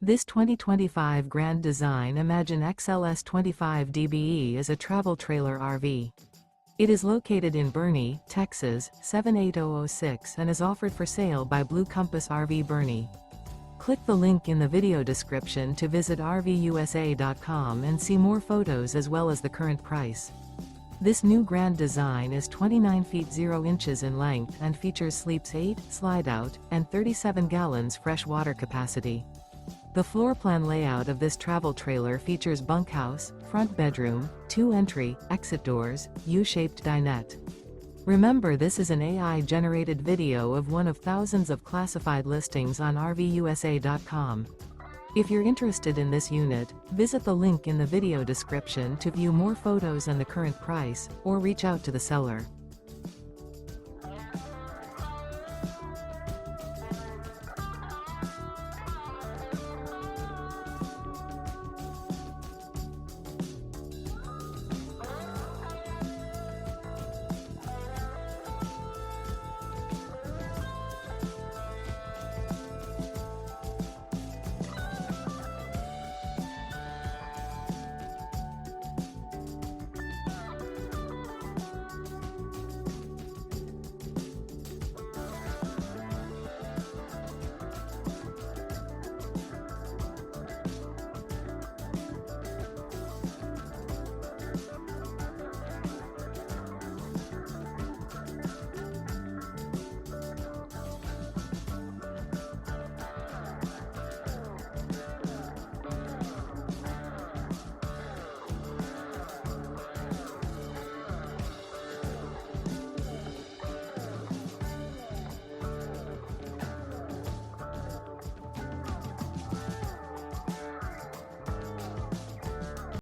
This 2025 Grand Design Imagine XLS 25 dBe is a travel trailer RV. It is located in Boerne, Texas, 78006 and is offered for sale by Blue Compass RV Boerne. Click the link in the video description to visit RVUSA.com and see more photos as well as the current price. This new Grand Design is 29 feet 0 inches in length and features sleeps 8, slide-out, and 37 gallons fresh water capacity. The floor plan layout of this travel trailer features bunkhouse, front bedroom, 2 entry, exit doors, U-shaped dinette. Remember, this is an AI-generated video of one of thousands of classified listings on RVUSA.com. If you're interested in this unit, visit the link in the video description to view more photos and the current price, or reach out to the seller.